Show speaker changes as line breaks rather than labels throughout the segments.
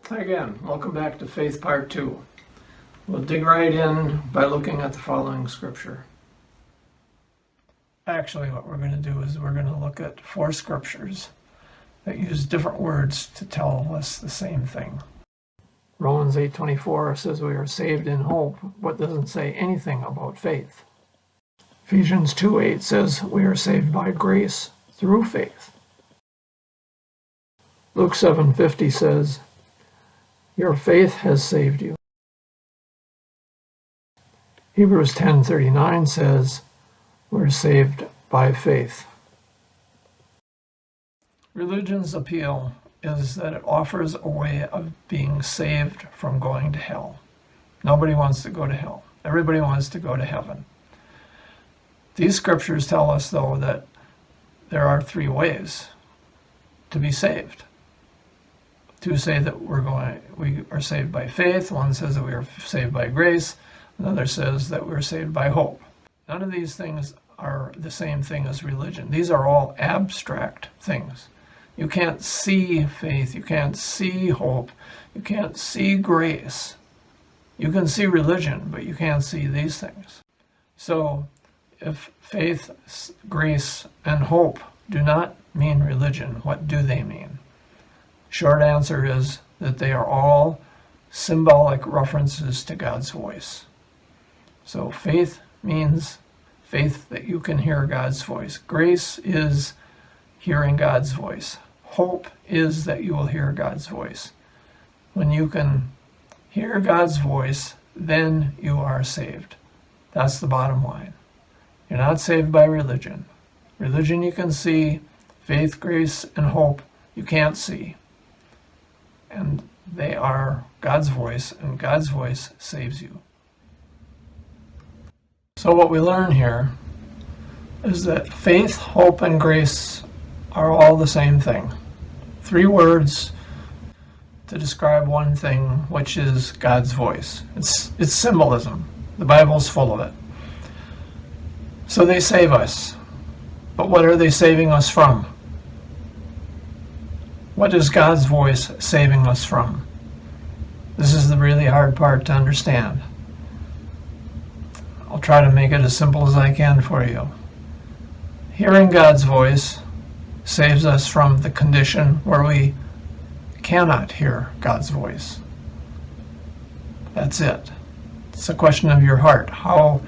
Hi again, welcome back to Faith Part 2. We'll dig right in by looking at the following scripture. Actually, what we're going to do is we're going to look at 4 scriptures that use different words to tell us the same thing. Romans 8:24 says we are saved in hope, but doesn't say anything about faith. Ephesians 2:8 says we are saved by grace through faith. Luke 7:50 says, your faith has saved you. Hebrews 10:39 says, we're saved by faith. Religion's appeal is that it offers a way of being saved from going to hell. Nobody wants to go to hell. Everybody wants to go to heaven. These scriptures tell us, though, that there are 3 ways to be saved. 2 say that we are saved by faith. 1 says that we are saved by grace. Another says that we're saved by hope. None of these things are the same thing as religion. These are all abstract things. You can't see faith. You can't see hope. You can't see grace. You can see religion, but you can't see these things. So if faith, grace, and hope do not mean religion, what do they mean? Short answer is that they are all symbolic references to God's voice. So faith means faith that you can hear God's voice. Grace is hearing God's voice. Hope is that you will hear God's voice. When you can hear God's voice, then you are saved. That's the bottom line. You're not saved by religion. Religion you can see, faith, grace, and hope you can't see. And they are God's voice, and God's voice saves you. So what we learn here is that faith, hope, and grace are all the same thing. 3 words to describe one thing, which is God's voice. It's symbolism. The Bible's full of it. So they save us. But what are they saving us from? What is God's voice saving us from? This is the really hard part to understand. I'll try to make it as simple as I can for you. Hearing God's voice saves us from the condition where we cannot hear God's voice. That's it. It's a question of your heart. How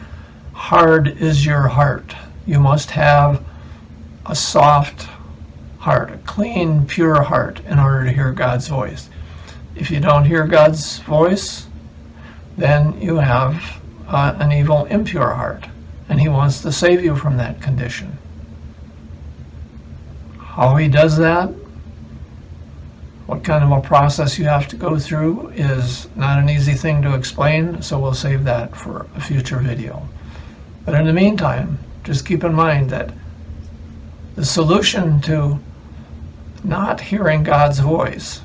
hard is your heart? You must have a soft heart, a clean, pure heart, in order to hear God's voice. If you don't hear God's voice, then you have an evil, impure heart, and He wants to save you from that condition. How He does that, what kind of a process you have to go through, is not an easy thing to explain, so we'll save that for a future video. But in the meantime, just keep in mind that the solution to not hearing God's voice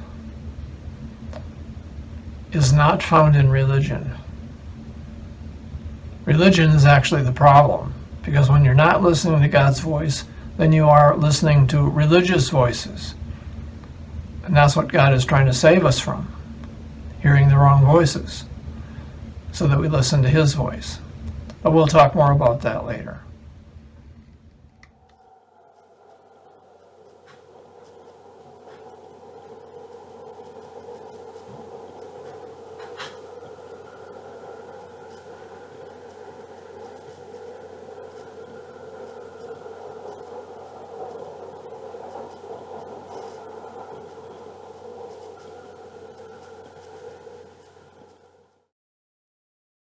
is not found in religion. Religion is actually the problem, because when you're not listening to God's voice, then you are listening to religious voices. And that's what God is trying to save us from, hearing the wrong voices, so that we listen to His voice. But we'll talk more about that later.